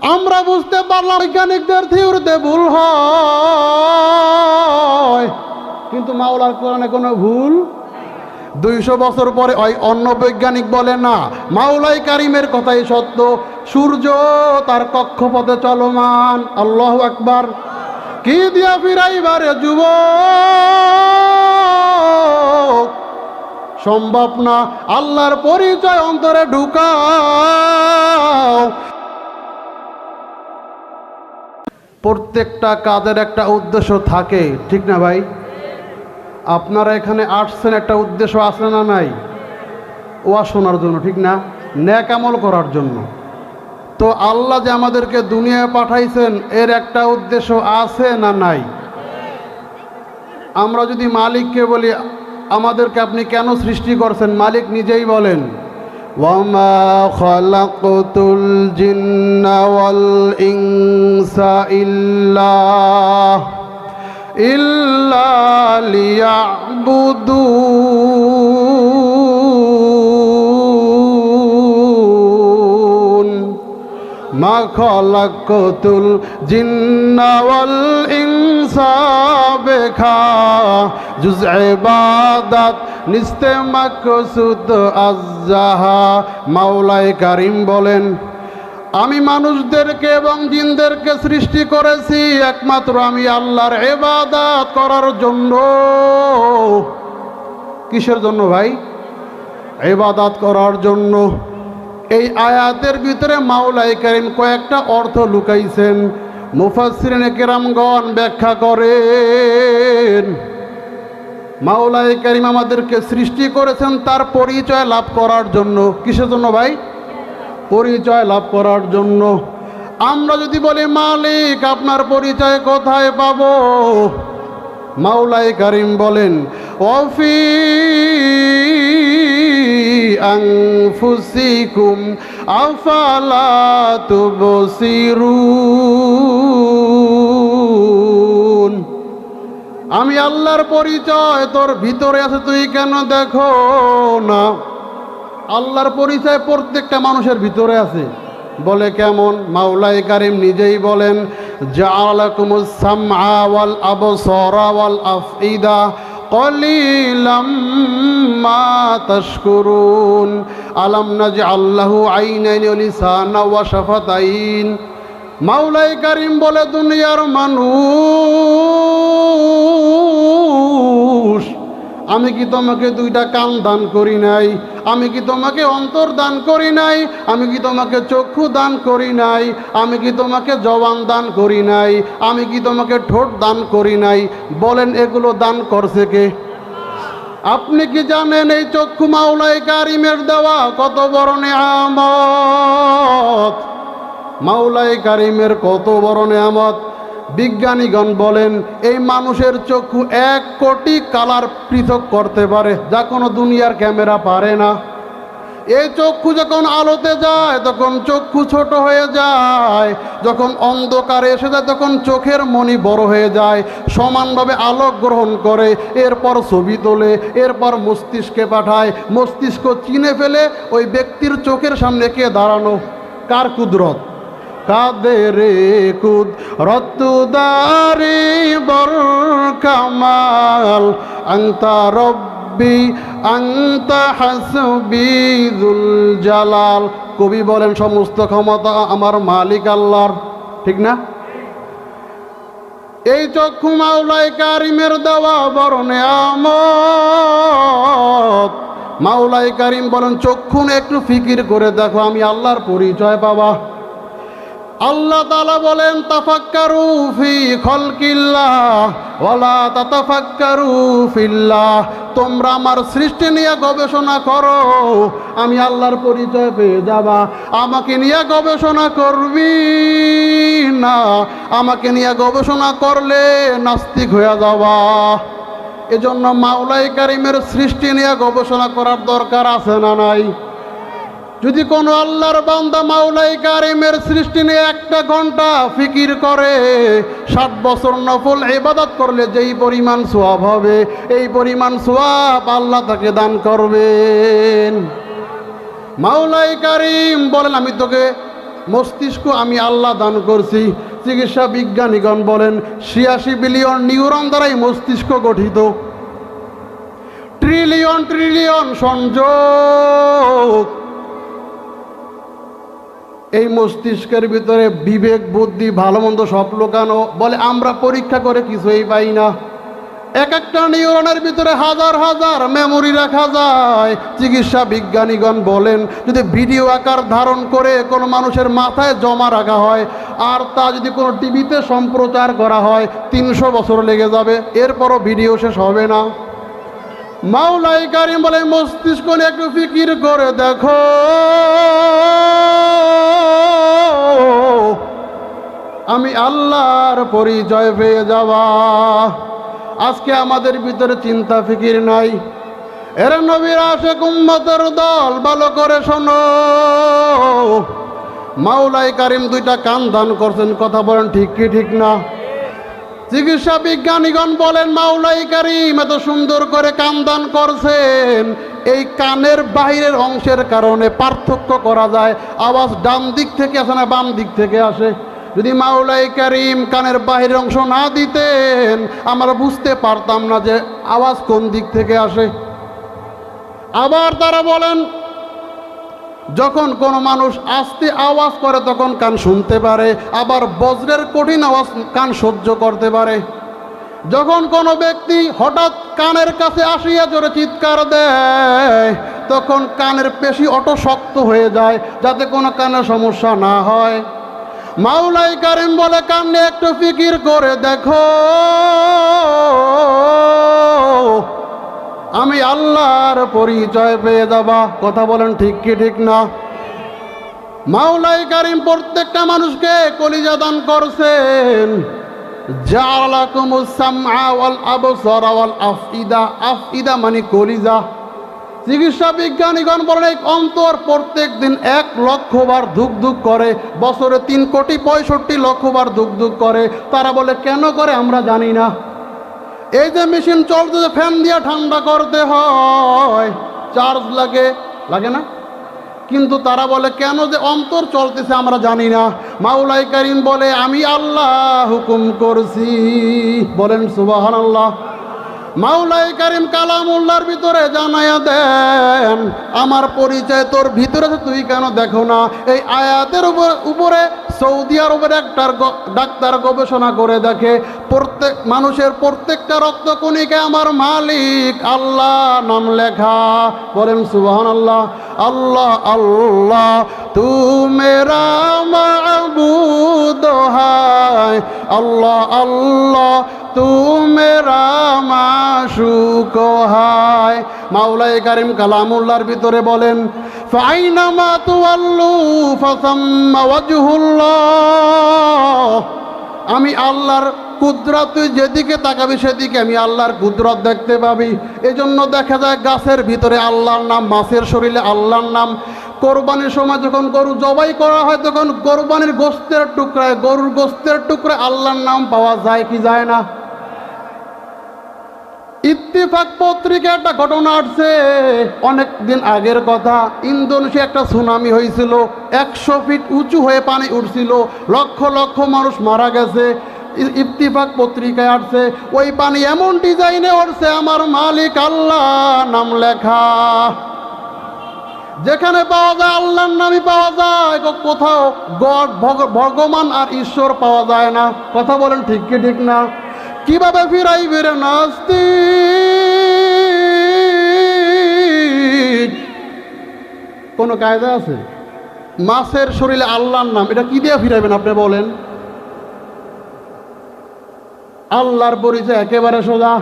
আমরা বুঝতে পারলাম বৈজ্ঞানিকদের থিওরিতে ভুল হয়, কিন্তু মাওলার কোরআনে কোনো ভুল। 200 বছর পরে ওই অন্য বৈজ্ঞানিক বলে না, মাওলাই কারিমের কথাই সত্য, সূর্য তার কক্ষপথে চলমান। আল্লাহু আকবার। কি দিয়া ফিরাইবারে যুবক, সম্ভব না। আল্লাহর পরিচয় অন্তরে ঢুকাও। প্রত্যেকটা কাজের একটা উদ্দেশ্য থাকে, ঠিক না ভাই? আপনারা এখানে আসছেন একটা উদ্দেশ্য আছে না নাই? ওয়াজ শোনার জন্য, ঠিক না? নেক আমল করার জন্য। তো আল্লাহ যে আমাদেরকে দুনিয়ায় পাঠাইছেন এর একটা উদ্দেশ্য আছে না নাই? আমরা যদি মালিককে বলি আমাদেরকে আপনি কেন সৃষ্টি করছেন, মালিক নিজেই বলেন, ওয়ামা খালাকতুল জিন্না ওয়াল ইনসা ইল্লা লিয়াবুদুন মা খালাকতুল জিন্না ওয়াল ইনসা বেখা জুজ ইবাদত নিস্তে মাকসুদ আজ্জাহা। মাওলাই কারিম বলেন, আমি মানুষদেরকে এবং জিনদেরকে সৃষ্টি করেছি একমাত্র আমি আল্লাহর ইবাদত করার জন্য। কিসের জন্য ভাই? ইবাদত করার জন্য। এই আয়াতের ভিতরে মাওলাই কারিম কয়েকটা অর্থ লুকাইছেন, মুফাসসিরিনে কেরামগণ ব্যাখ্যা করেন। মাওলাই কারিম আমাদেরকে সৃষ্টি করেছেন তার পরিচয় লাভ করার জন্য। কিসের জন্য ভাই? পরিচয় লাভ করার জন্য। আমরা যদি বলি মালিক আপনার পরিচয় কোথায় পাবো, মাওলাই কারিম বলেন, ওয়াফি আনফুসিকুম আফালা তুবসিরুন। আমি আল্লাহর পরিচয় তোর ভিতরে আছে, তুই কেন দেখো না? আল্লাহর পরিচয় প্রত্যেকটা মানুষের ভিতরে আছে। বলে কেমন? মাওলাই কারিম নিজেই বলেন, জাআলাকুমুস সামআ ওয়াল আবসারা ওয়াল আফইদা কলিলাম মা তাশকুরুন আলাম নাজআল লাহু আইনাইনি ওয়া লিসানা ওয়া শাফাতাইন। মাওলাই কারিম বলে, দুনিয়ার মানুষ, আমি কি তোমাকে দুইটা কান দান করি নাই? আমি কি তোমাকে অন্তর দান করি নাই? আমি কি তোমাকে চক্ষু দান করি নাই? আমি কি তোমাকে জবান দান করি নাই? আমি কি তোমাকে ঠোঁট দান করি নাই? বলেন এগুলো দান করছে কে? আপনি কি জানেন এই চক্ষু মাওলাই কারিমের দেওয়া কত বড় নেয়ামত? মাওলাই কারিমের কত বড় নেয়ামত। বিজ্ঞানীগণ বলেন এই মানুষের চক্ষু 1 কোটি কালার পৃথক করতে পারে, যা কোনো দুনিয়ার ক্যামেরা পারে না। এই চক্ষু যখন আলোতে যায় তখন চক্ষু ছোট হয়ে যায়, যখন অন্ধকারে এসে যায় তখন চোখের মণি বড় হয়ে যায়, সমানভাবে আলোক গ্রহণ করে, এরপর ছবি তোলে, এরপর মস্তিষ্কে পাঠায়, মস্তিষ্ক চিনে ফেলে ওই ব্যক্তির চোখের সামনে কে দাঁড়ানো। কার কুদরত? কাদেরে কুদরতুদারি বর কামাল আনতা রব্বি আনতা হাসবি যুল জালাল। কবি বলেন সমস্ত ক্ষমতা আমার মালিক আল্লাহর, ঠিক না? এই চক্ষু মাওলাই কারিমের দেওয়া বড় নেয়ামত। মাওলাই কারিম বলেন চক্ষু একটু ফিকির করে দেখো, আমি আল্লাহর পরিচয় পাবা। আল্লাহ তাআলা বলেন, তাফাক্কারু ফি খালকিল্লাহ ওয়ালা তাতাফাক্কারু ফিল্লাহ। তোমরা আমার সৃষ্টি নিয়ে গবেষণা করো, আমি আল্লাহর পরিচয় পেয়ে যাবা। আমাকে নিয়ে গবেষণা করবি না, আমাকে নিয়ে গবেষণা করলে নাস্তিক হয়ে যাবা। এজন্য মাওলাই কারিমের সৃষ্টি নিয়ে গবেষণা করার দরকার আছে না নাই? যদি কোনো আল্লাহর বান্দা মাওলাই কারিমের সৃষ্টি নিয়ে 1 ঘন্টা ফিকির করে, 60 বছর নফল ইবাদত করলে যেই পরিমাণ সওয়াব হবে, এই পরিমাণ সওয়াব আল্লাহ তাকে দান করবেন। মাওলাই কারিম বলেন, আমি তোকে মস্তিষ্ক আমি আল্লাহ দান করছি। চিকিৎসা বিজ্ঞানীগণ বলেন ৮৬ বিলিয়ন নিউরন দ্বারাই মস্তিষ্ক গঠিত। ট্রিলিয়ন ট্রিলিয়ন সংযোগ। এই মস্তিষ্কের ভিতরে বিবেক বুদ্ধি ভালো মন্দ সব লোকানো। বলে আমরা পরীক্ষা করে কিছুই পাই না। এক একটা নিউরনের ভিতরে হাজার হাজার মেমোরি রাখা যায়। চিকিৎসা বিজ্ঞানীগণ বলেন যদি ভিডিও আকার ধারণ করে কোনো মানুষের মাথায় জমা রাখা হয় আর তা যদি কোনো টিভিতে সম্প্রচার করা হয় ৩০০ বছর লেগে যাবে, এরপরও ভিডিও শেষ হবে না। মাওলাই কারিম বলে মস্তিষ্ক নিয়ে একটু ফিকির করে দেখো, আমি আল্লাহর পরিচয় পেয়ে যাবা। আজকে আমাদের ভিতরে চিন্তা ফিকির নাই। এর নবীর আশিক উম্মতের দল ভালো করে শোনো, মাওলাই কারিম দুইটা কান দান করছেন। কথা বলেন ঠিক কি ঠিক না? চিকিৎসা বিজ্ঞানীগণ বলেন মাওলাই কারিম এত সুন্দর করে কান দান করছেন, এই কানের বাহিরের অংশের কারণে পার্থক্য করা যায় আওয়াজ ডান দিক থেকে আসে না বাম দিক থেকে আসে। যদি মাওলাই কারিম কানের বাহিরের অংশ না দিতেন আমরা বুঝতে পারতাম না যে আওয়াজ কোন দিক থেকে আসে। আবার তারা বলেন যখন কোনো মানুষ আস্তে আওয়াজ করে তখন কান শুনতে পারে, আবার বজ্রের কঠিন আওয়াজ কান সহ্য করতে পারে। যখন কোনো ব্যক্তি হঠাৎ কানের কাছে আসিয়া জোরে চিৎকার দেয় তখন কানের পেশি অটো শক্ত হয়ে যায় যাতে কোনো কানের সমস্যা না হয়। মাওলাই কারিম বলে কানে একটু ফিকির করে দেখো, আমি আল্লাহর পরিচয় পেয়ে যাবা। কথা বলেন ঠিক কি ঠিক না? মাওলাই কারিম প্রত্যেকটা মানুষকে কলিজা দান করছেন। জাআলাকুমুস সামআ ওয়াল আবসারা ওয়াল আফইদা। আফইদা মানে কলিজা। চিকিৎসা বিজ্ঞানীগণ বলেন এই অন্তর প্রত্যেক দিন ১ লক্ষ বার ধুক ধুক করে, বছরে ৩,৬৫,০০,০০০ বার ধুক ধুক করে। তারা বলে কেন করে আমরা জানি না। এই যে মেশিন চলতে ফ্যান দিয়ে ঠান্ডা করতে হয়, চার্জ লাগে, লাগে না? কিন্তু তারা বলে কেন যে অন্তর চলতেছে আমরা জানি না। মাওলাই কারিম বলে আমি আল্লাহ হুকুম করছি। বলেন সুবহানাল্লাহ। মাওলাই কারিম কালামুল্লাহর ভিতরে জানায়া দেন আমার পরিচয় তোর ভিতরে তুই কেন দেখো না। এই আয়াতের উপরে সৌদি আরবের একটা ডাক্তার গবেষণা করে দেখে প্রত্যেক মানুষের প্রত্যেকটা রক্তকণিকে আমার মালিক আল্লাহ নাম লেখা। বলেন সুবহানাল্লাহ। আল্লাহ আল্লাহ তু মেরা মাবুদ হায়, আল্লাহ আল্লাহ তু মেরা মাশুক হায়। মাওলাই কারিম কালামুল্লাহর ভিতরে বলেন ফাইনামা তুওয়াল্লু ফাসাম্মা ওয়াজহুল্লাহ। আমি আল্লাহর কুদরত, তুই যেদিকে তাকাবি সেদিকে আমি আল্লাহর কুদরত দেখতে পাবি। এজন্য দেখা যায় গাছের ভিতরে আল্লাহর নাম, মাছের শরীরে আল্লাহর নাম। কোরবানির সময় যখন গরু জবাই করা হয় তখন কোরবানির গোশতের টুকরায়, গরুর গোশতের টুকরায় আল্লাহর নাম পাওয়া যায় কি যায় না? ইত্তেফাক পত্রিকা একটা ঘটনা আসছে অনেক দিন আগের কথা। ইন্দোনেশিয়া একটা সুনামি হয়েছিল, ১০০ ফিট উঁচু হয়ে পানি উঠছিল, লক্ষ লক্ষ মানুষ মারা গেছে। ইত্তেফাক পত্রিকায় আসছে ওই পানি এমন ডিজাইনে উঠছে আমার মালিক আল্লাহ নাম লেখা। যেখানে পাওয়া যায় আল্লাহর নামই পাওয়া যায়, কোথাও গড ভগবান আর ঈশ্বর পাওয়া যায় না। কথা বলেন ঠিক কি ঠিক না? কিভাবে ফিরাই বেড়ে নাস্তি কোনো কায়দা আছে? মাছের শরীরে আল্লাহর নাম, এটা কি দিয়ে ফিরাইবেন আপনি বলেন? আল্লাহর পরিচয় একেবারে সোজা।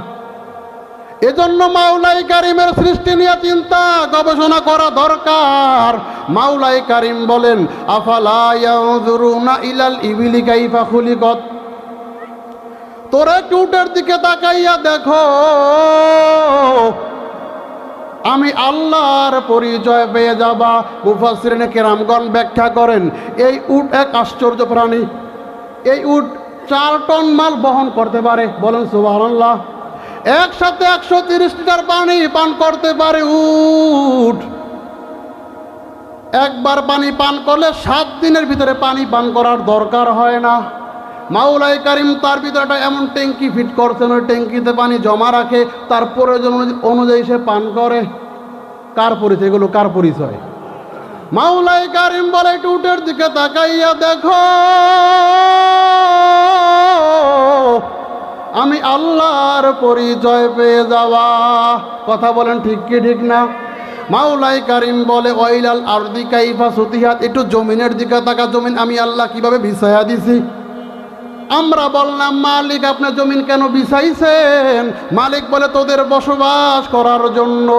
এজন্য মাওলাই কারিমের সৃষ্টি নিয়ে চিন্তা গবেষণা করা দরকার। মাওলাই কারিম বলেন আফালা ইয়ানজুরুনা ইলাল ইবিলি কাইফা খুলিকাত। তোরা একটু উটের দিকে তাকাইয়া দেখো, আমি আল্লাহর পরিচয় পেয়ে যাবা। মুফাসসিরিনে কেরামগণ ব্যাখ্যা করেন এই উট এক আশ্চর্য প্রাণী। এই উট 4 টন মাল বহন করতে পারে। বলেন সুবহানাল্লাহ। একসাথে 130 লিটার পানি পান করতে পারে উট। একবার পানি পান করলে 7 দিনের ভিতরে পানি পান করার দরকার হয় না। মাওলাই কারিম তার ভিতরে একটা এমন ট্যাঙ্কি ফিট করছেন, ওই ট্যাঙ্কিতে পানি জমা রাখে, তার প্রয়োজন অনুযায়ী সে পান করে। কার পরিচয় এগুলো? কার পরিচয়? মাওলাই কারিম বলে একটু উটের দিকে তাকাইয়া দেখো, আমি আল্লাহর পরিচয় পেয়ে যাওয়া। কথা বলেন ঠিক কি ঠিক না? মাওলাই কারিম বলে ওয়াইলাল আরদি কাইফা সুতিহাত, একটু জমিনের দিকে তাকা, জমিন আমি আল্লাহ কিভাবে বিছায়া দিছি। আমরা বললাম মালিক আপনার জমিন কেন বিছাইছেন? মালিক বলে তোদের বসবাস করার জন্য।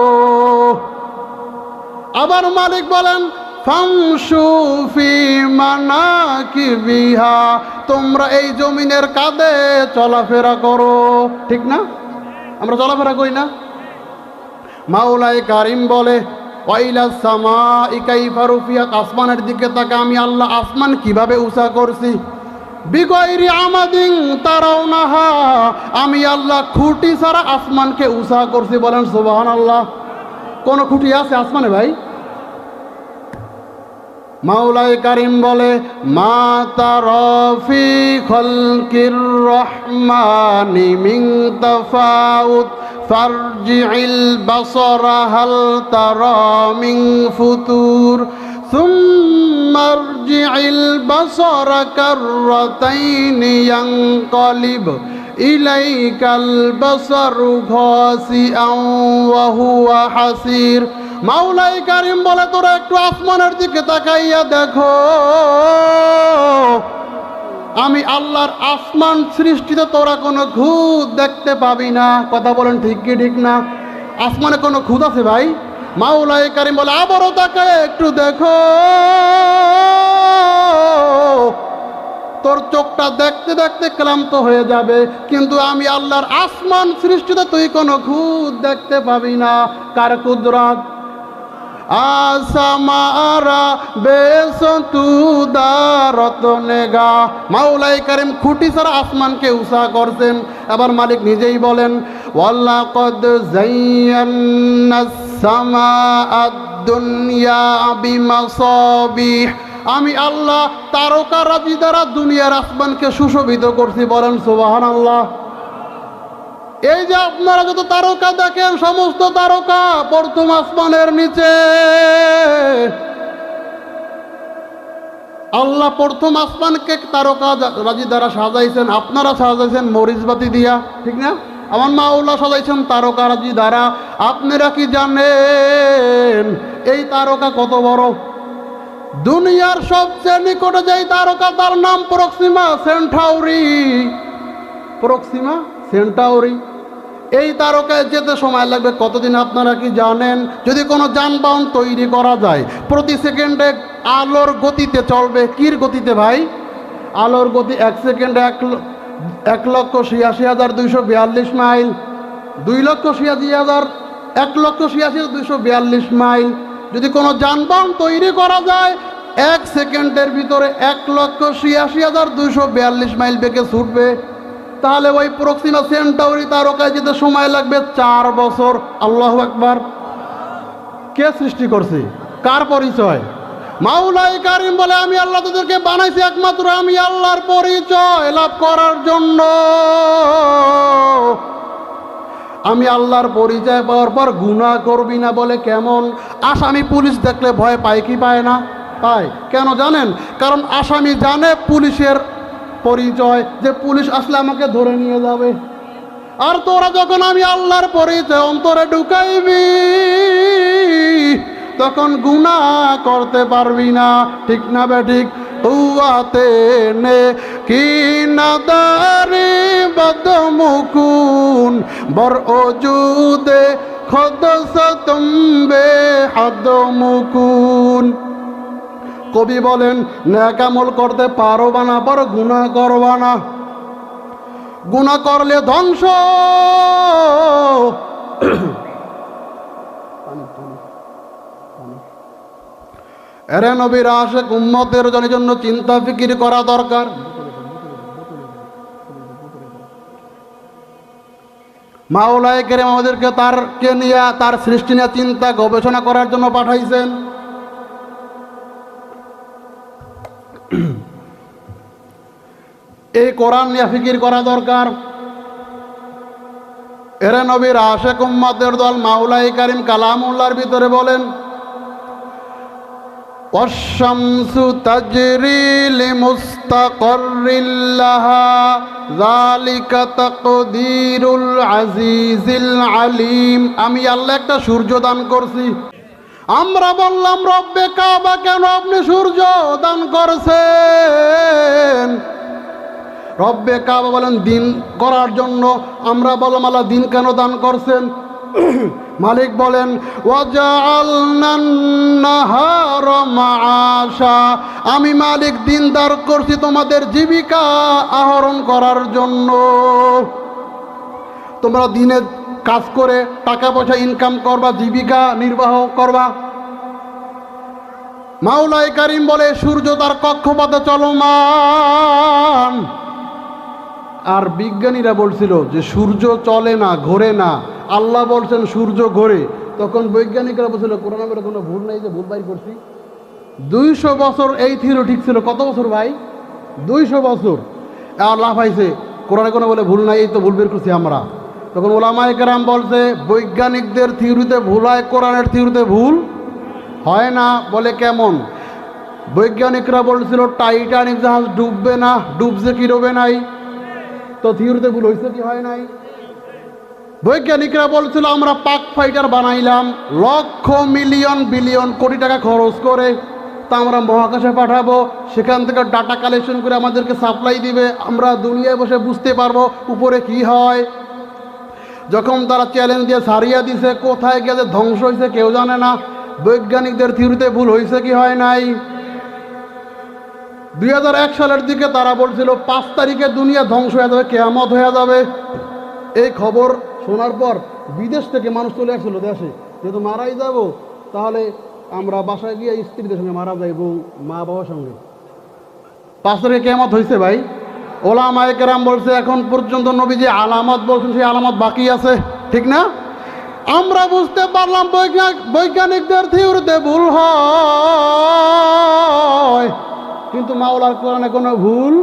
আবার মালিক বলেন ফামশু ফি মানাকিবিহা, তোমরা এই জমিনের কাঁধে চলাফেরা করো। ঠিক না? আমরা চলাফেরা করি না? মাওলাই কারিম বলে ওয়াইলাস সামাই কাইফা রুফিয়াত, আসমানের দিকে তাকা, আমি আল্লাহ আসমান কিভাবে উঁচা করছি। বিগয়রি আমাদিন তারাউনাহা, আমি আল্লাহ খুঁটি ছাড়া আসমানকে উঁচা করছি। বলেন সুবহানাল্লাহ। কোন খুঁটি আছে আসমানে ভাই? মাওলাই কারিম বলে মা তারা ফি খালকির রহমানি মিন তাফাউত ফারজি'ল বাসারা হাল তারা মিন ফুতুর সুম্মা আরজি'ল বাসারা কাররাতাইনি ইয়ানকালিব ইলাইকাল বাসারু খাসিআন ওয়া হুয়া হাসির। মাওলাই কারিম বলে তোরা একটু আসমানের দিকে তাকাইয়া দেখো, আমি আল্লাহর আসমান সৃষ্টিতে তোরা কোনো খুঁত দেখতে পাবি না। কথা বলেন ঠিক কি ঠিক না? আসমানে কোনো খুঁত আছে ভাই? মাওলাই কারিম বলে আবারও তাকায় একটু দেখো, তোর চোখটা দেখতে দেখতে ক্লান্ত হয়ে যাবে, কিন্তু আমি আল্লাহর আসমান সৃষ্টিতে তুই কোনো খুঁত দেখতে পাবি না। কার কুদরত? আসামারা বেসতু দারত নেগা। মাওলাই কারিম খুঁটি ছাড়া আসমানকে উঁচা করছেন। আবার মালিক নিজেই বলেন ওয়ালাকাদ যায়্যানাস সামাআদ দুনিয়া বিমাসাবিহ, আমি আল্লাহ তারকারাজি দ্বারা দুনিয়ার আসমানকে সুশোভিত করছি। বলেন সুবহানাল্লাহ। এই যে আপনারা যত তারকা দেখেন, সমস্ত তারকা প্রথম আসমানের নিচে। আল্লাহ প্রথম আসমানকে তারকা রাজি দ্বারা সাজাইছেন, আপনারা সাজাইছেন মরিচবাতি দিয়া। ঠিক না? আমার মাওলা সাজাইছেন তারকা রাজি দ্বারা। আপনারা কি জানেন এই তারকা কত বড়? দুনিয়ার সবচেয়ে নিকটে যেই তারকা, তার নাম প্রক্সিমা সেন্টাউরি। Proxima Centauri. এই তারকায় যেতে সময় লাগবে কতদিন আপনারা কি জানেন? যদি কোনো যানবাহন তৈরি করা যায়, প্রতি সেকেন্ডে আলোর গতিতে চলবে। কির গতিতে ভাই? আলোর গতি 1 সেকেন্ডে 1,86,242 মাইল, 2,86,000, 1,86,242 মাইল। যদি কোনো যানবাহন তৈরি করা যায়, 1 সেকেন্ডের ভিতরে 1,86,242 মাইল বেগে ছুটবে। তাহলে ওই প্রক্সিমা সেন্টাউরি তারকায় যেতে সময় লাগবে 4 বছর। আল্লাহু আকবার। কে সৃষ্টি করছে? কার পরিচয়? মাওলাই কারিম বলে আমি আল্লাহ তোদেরকে বানাইছি একমাত্র আমি আল্লাহর পরিচয় লাভ করার জন্য। আমি আল্লাহর পরিচয় পাওয়ার পর গুনাহ করবি না বলে কেমন? আসামি পুলিশ দেখলে ভয় পায় কি পায় না? পায়। কেন জানেন? কারণ আসামি জানে পুলিশের পরিচয়, যে পুলিশ আসলে আমাকে ধরে নিয়ে যাবে। আর তোরা যখন আমি আল্লাহর পরিচয় অন্তরে ঢুকাইবি, তখন গুনাহ করতে পারবি না। ঠিক না বেঠিক? হুয়াতে নে কি নাদারি বদমুকুন বর ওজুদে খোদ সতম্বে হাদমুকুন। কবি বলেন নেক আমল করতে পারো বা না পারো, গুনাহ করবা না। গুনাহ করলে ধ্বংস। এরে নবীর আশিক উম্মতের জন্য চিন্তা ফিকির করা দরকার। মাওলাই কেরিম আমাদেরকে তারকে নিয়ে, তার সৃষ্টি নিয়ে চিন্তা গবেষণা করার জন্য পাঠাইছেন। এই কোরআন নিয়ে ফিকির করা দরকার। এরে নবীর আশেক উম্মতের দল মাওলাই কারিম কালামুল্লাহর ভিতরে বলেন, ওয়াশ-শামসু তাজরি লিমুস্তাকাররিল লাহা যালিকা তাকদীরুল আজিজিল আলিম। আমি আল্লাহ একটা সূর্য দান করছি। আমরা বললাম রব্বে কাবা, কেন আপনি সূর্য দান করছেন? রব্বে কাবা বলেন দিন করার জন্য। আমরা বললাম আল্লাহ দিন কেন দান করছেন? মালিক বলেন ওয়াজআলনান নাহারা মাআশা, আমি মালিক দিন দান করছি তোমাদের জীবিকা আহরণ করার জন্য। তোমরা দিনে কাজ করে টাকা পয়সা ইনকাম করবা, জীবিকা নির্বাহ করবা। মাওলাই কারিম বলে সূর্য তার কক্ষপথে চলমান। আর বিজ্ঞানীরা বলছিল যে সূর্য চলে না, ঘোরে না। আল্লাহ বলছেন সূর্য ঘোরে। তখন বৈজ্ঞানিকরা বলছিল কোরআনের কোনো ভুল নেই, যে ভুল বাই করছি। 200 বছর এই থিওরি ঠিক ছিল। কত বছর ভাই? 200 বছর। আল্লাহ পাইছে কোরআনে কোনো বলে ভুল নাই, এই তো ভুল বের করছি আমরা। তখন ওলামায়ে কেরাম বলছে বৈজ্ঞানিকদের থিওরিতে ভুল হয়, কোরআনের থিওরিতে ভুল হয় না। বলে কেমন? বৈজ্ঞানিকরা বলছিল টাইটানিক জাহাজ ডুববে না, ডুবছে কি ডুবে নাই? তো থিওরিতে ভুল হয়েছে কি হয় নাই? বৈজ্ঞানিকরা বলছিল আমরা পাক ফাইটার বানাইলাম লক্ষ মিলিয়ন বিলিয়ন কোটি টাকা খরচ করে, তা আমরা মহাকাশে পাঠাবো, সেখান থেকে ডাটা কালেকশন করে আমাদেরকে সাপ্লাই দিবে, আমরা দুনিয়ায় বসে বুঝতে পারবো উপরে কি হয়। যখন তারা চ্যালেঞ্জ দিয়ে সারিয়া দিছে, কোথায় গেছে ধ্বংস হয়েছে কেউ জানে না। বৈজ্ঞানিকদের থিওরিতে ভুল হয়েছে কি হয় নাই? 2001 সালের দিকে তারা বলছিল 5 তারিখে দুনিয়া ধ্বংস হয়ে যাবে, কিয়ামত হয়ে যাবে। এই খবর শোনার পর বিদেশ থেকে মানুষ চলে আসছিল দেশে, যেহেতু মারাই যাব তাহলে আমরা বাসায় গিয়ে স্ত্রীদের সঙ্গে মারা যাইব, মা বাবার সঙ্গে। 5 তারিখে কিয়ামত হয়েছে ভাই। ওলামায়ে কেরাম বলছে এখন পর্যন্ত নবী যে আলামত বলছেন সেই আলামত বাকি আছে, ঠিক না? আমরা বুঝতে পারলাম বৈজ্ঞানিকদের থিওরিতে ভুল হয়, কিন্তু মাওলার কোরআনে কোনো ভুল।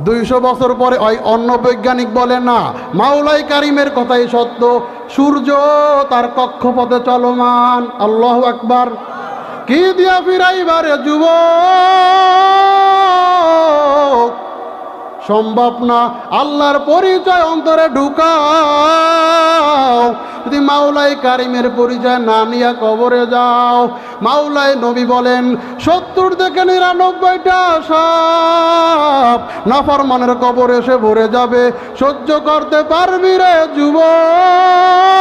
200 বছর পরে ওই অন্য বৈজ্ঞানিক বলে না, মাওলাই কারিমের কথাই সত্য, সূর্য তার কক্ষপথে চলমান। আল্লাহু আকবার। কি দিয়া ফিরাইবারে যুবক, সম্ভব না। আল্লাহর পরিচয় অন্তরে ঢুকাও। যদি মাওলাই কারিমের পরিচয় না নিয়ে কবরে যাও, মাওলাই নবী বলেন 70 থেকে 99টা সাপ নাফরমানের কবরে এসে ভরে যাবে। সহ্য করতে পারবি রে যুবক?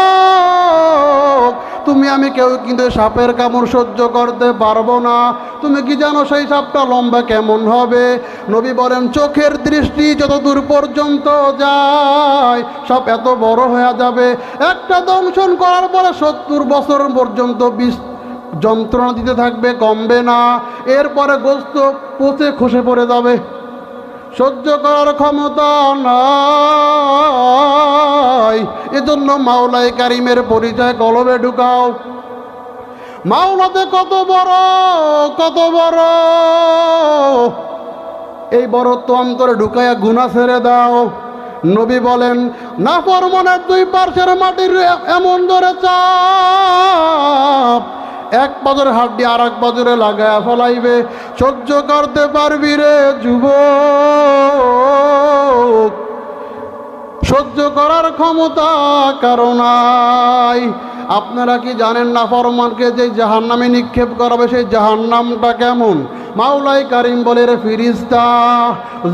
তুমি আমি কেউ কিন্তু সাপের কামড় সহ্য করতে পারবো না। তুমি কি জানো সেই সাপটা লম্বা কেমন হবে? নবী বলেন চোখের দৃষ্টি যত দূর পর্যন্ত যায় সাপ এত বড় হয়ে যাবে। একটা দংশন করার পরে 70 বছর পর্যন্ত বিষ যন্ত্রণা দিতে থাকবে, কমবে না। এরপরে গোস্ত পচে খসে পড়ে যাবে, সহ্য করার ক্ষমতা নাই। এজন্য মাওলাই কারিমের পরিচয় কলবে ঢুকাও। মাওলাতে কত বড়, কত বড়, এই বড়ত্ব অন্তরে ঢুকাইয়া গুনাহ ছেড়ে দাও। নবী বলেন নাফরমানের 2 পার্শ্বের মাটির এমন ধরে চাপ, এক পাজর হাড্ডি আর এক পাজরে লাগায়া ফলাইবে। সহ্য করতে পারবি রে যুবক? সহ্য করার ক্ষমতা কারো নাই। আপনারা কি জানেন নাফরমানকে যে জাহান্নামে নিক্ষেপ করাবে সেই জাহান্নামটা কেমন? মাওলাই কারিম বলে রে ফিরিস্তা,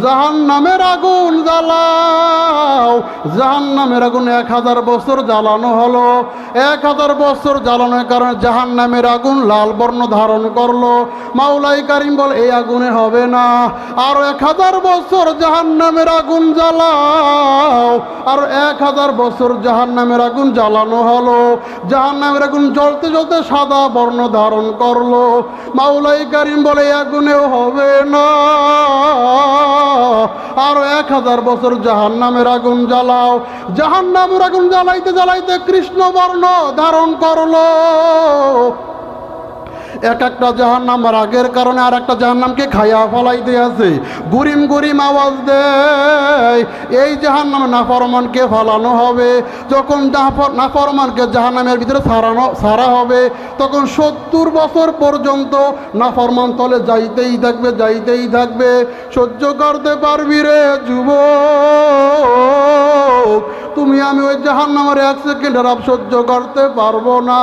জাহান্নামের আগুন জ্বালাও। জাহান্নামের আগুন 1000 বছর জ্বালানো হলো। 1000 বছর জ্বালানোর কারণে জাহান্নামের আগুন লাল বর্ণ ধারণ করলো। মাওলাই কারিম বলে এই আগুনে হবে না, আরো 1000 বছর জাহান্নামের আগুন জ্বালাও। আর 1000 বছর জাহান্নামের আগুন জ্বালানো হলো। জাহান্নামের আগুন জ্বলতে জ্বলতে সাদা বর্ণ ধারণ করলো। মাওলাই কারিম বলে আগুনেও হবে না, আরো 1000 বছর জাহান্নামের আগুন জ্বালাও। জাহান্নামের আগুন জ্বালাইতে জ্বালাইতে কৃষ্ণ বর্ণ ধারণ করলো। এক একটা জাহান্নাম রাগের কারণে আর একটা জাহান্নামকে খাইয়া ফলাইতে আছে, গুরিম গুরিম আওয়াজ দেয়। এই জাহান্নামে নাফরমানকে ফালানো হবে। যখন নাফরমানকে জাহান্নামের ভিতরে ছাড়া হবে, তখন 70 বছর পর্যন্ত নাফরমান তলে যাইতেই থাকবে, যাইতেই থাকবে। সহ্য করতে পারবি রে যুবক? তুমি আমি ওই জাহান্নামের 1 সেকেন্ডের আপ সহ্য করতে পারবো না।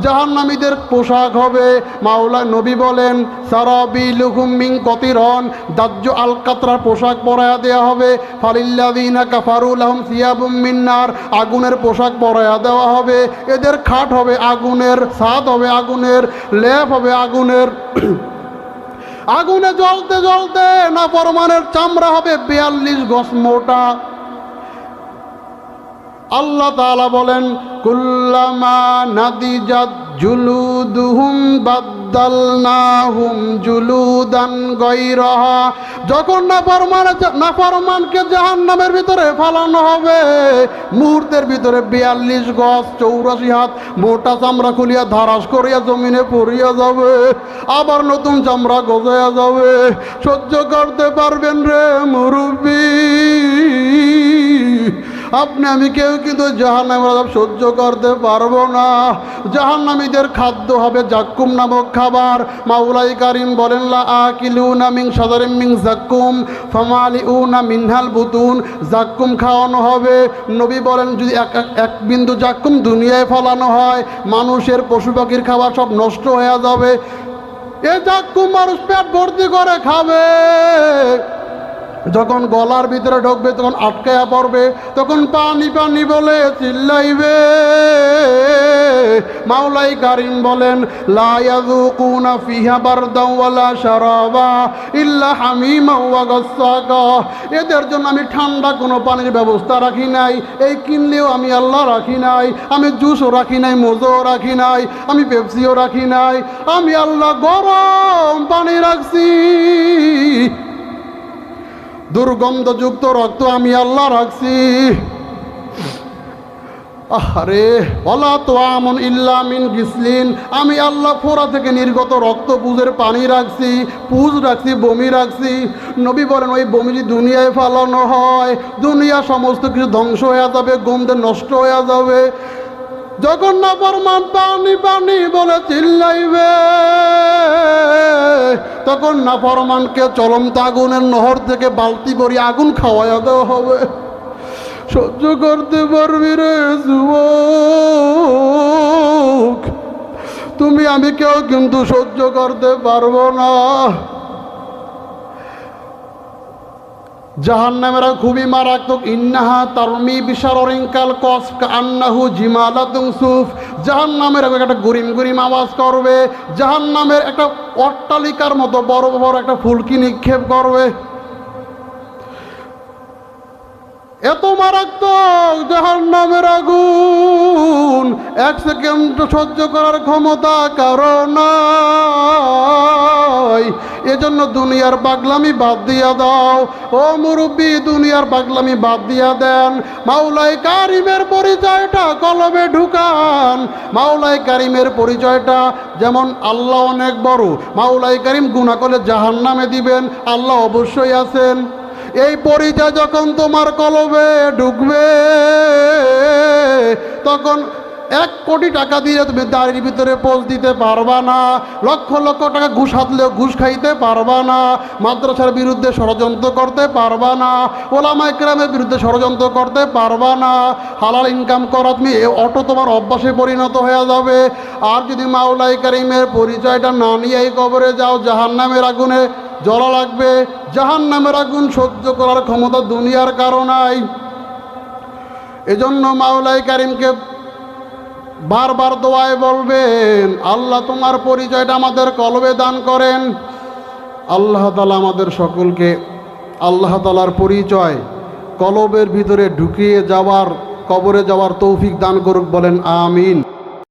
জাহান্নামীদের পোশাক হবে, মাওলা নবী বলেন, সারাবিলুহুম মিন কতিরন, দাজ্জ আল কাতরার পোশাক পরায়া দেওয়া হবে। ফালিল্লাযিনা কাফারু লাহুম সিয়াবুম মিন নার, আগুনের পোশাক পরায়া দেওয়া হবে। এদের খাট হবে আগুনের, ছাদ হবে আগুনের, লেপ হবে আগুনের। আগুনে জ্বলতে জ্বলতে নাফরমানের চামড়া হবে 42 গজ মোটা। আল্লাহ তাআলা বলেন, কুল্লামা নাদিজাত জুলুদুহুম বাদদালনাহুম জুলুদান গায়রাহা। যখন নাফরমানকে জাহান্নামের ভিতরে ফালানো হবে, মুহূর্তের ভিতরে 42 গজ 84 হাত মোটা চামড়া খুলিয়া ধারাস করিয়া জমিনে পড়িয়া যাবে, আবার নতুন চামড়া গজাইয়া যাবে। সহ্য করতে পারবেন রে মুরব্বী? আপনি আমি কেউ কিন্তু জাহান্নামের আযাব সহ্য করতে পারবো না। জাহান্নামীদের খাদ্য হবে জাক্কুম নামক খাবার। মাওলাই কারিম বলেন, লা আকিলুনা মিন শাজারিন মিন জাক্কুম ফামালিউনা মিনহাল বুতুন। জাক্কুম খাওয়ানো হবে। নবী বলেন, যদি এক বিন্দু জাক্কুম দুনিয়ায় ফলানো হয়, মানুষের পশু পাখির খাবার সব নষ্ট হয়ে যাবে। এই জাক্কুম মানুষ পেট ভর্তি করে খাবে, যখন গলার ভিতরে ঢুকবে তখন আটকায়া পড়বে, তখন পানি পানি বলে চিল্লাইবে। মাওলাই কারিম বলেন, লা ইয়াযুকুনা ফিহা বারদাও ওয়ালা শারাবা ইল্লা হামিমা ওয়া গাসসাকা। এদের জন্য আমি ঠান্ডা কোনো পানির ব্যবস্থা রাখি নাই, এই কিনলেও আমি আল্লাহ রাখি নাই। আমি জুসও রাখি নাই, মজোও রাখি নাই, আমি পেপসিও রাখি নাই। আমি আল্লাহ গরম পানি রাখছি। দুর্গন্ধযুক্ত রক্ত আমি আল্লাহ রাখছি। আরে ওয়ালা তুআমুন ইল্লা মিন গিসলিন, আমি আল্লাহ ফোরা থেকে নির্গত রক্ত পুজের পানি রাখছি, পুজ রাখছি, বমি রাখছি। নবী বলেন, ওই বমি যদি দুনিয়ায় ফালানো হয়, দুনিয়া সমস্ত কিছু ধ্বংস হয়ে যাবে, গন্ধে নষ্ট হয়ে যাবে। যখন নাফরমান পানি পানি বলে চিল্লাইবে, তখন নাফরমানকে চলন্ত আগুনের নহর থেকে বালতি ভরি আগুন খাওয়াইয়া দেওয়া হবে। সহ্য করতে পারবি রে যুবক? তুমি আমি কেউ কিন্তু সহ্য করতে পারবো না। জাহান্নামেরা খুবই মারাত্মক। ইন্নাহা তারমি বিশাররিন কাল কস কান্নাহু জিমালাতুন সুফ। জাহান্নামের একটা গুরিম গুরিম আওয়াজ করবে। জাহান্নামের একটা অট্টালিকার মতো বড় বড় একটা ফুলকি নিক্ষেপ করবে। এত মারাত্মক জাহান্নামের আগুন, 1 সেকেন্ড সহ্য করার ক্ষমতা কারো নাই। এজন্য দুনিয়ার পাগলামি বাদ দিয়া দাও। ও মুরব্বী, দুনিয়ার পাগলামি বাদ দিয়া দেন। মাওলাই কারিমের পরিচয়টা কলবে ঢুকান। মাওলাই কারিমের পরিচয়টা যেমন আল্লাহ অনেক বড়, মাওলাই কারিম গুনাহ করলে জাহান্নামে দিবেন, আল্লাহ অবশ্যই আছেন। এই পরিচয় যখন তোমার কলবে ঢুকবে, তখন 1 কোটি টাকা দিয়ে তুমি দাড়ির ভিতরে পোজ দিতে পারবা না। লক্ষ লক্ষ টাকা ঘুষ হাতলেও ঘুষ খাইতে পারবা না। মাদ্রাসার বিরুদ্ধে ষড়যন্ত্র করতে পারবা না। ওলামায়ে কেরামের বিরুদ্ধে ষড়যন্ত্র করতে পারবা না। হালাল ইনকাম করা তুমি অটো তোমার অভ্যাসে পরিণত হয়ে যাবে। আর যদি মাওলাই কারিমের পরিচয়টা না নিয়ে এই কবরে যাও, জাহান্নামের আগুনে জ্বলা লাগবে। জাহান্নামের আগুন সহ্য করার ক্ষমতা দুনিয়ার কারো নাই। এজন্য মাওলাই কারিমকে বারবার দোয়ায় বলবেন, আল্লাহ তোমার পরিচয়টা আমাদের কলবে দান করেন। আল্লাহ তাআলা আমাদের সকলকে আল্লাহ তাআলার পরিচয় কলবের ভিতরে ঢুকিয়ে যাওয়ার, কবরে যাওয়ার তৌফিক দান করুক, বলেন আমিন।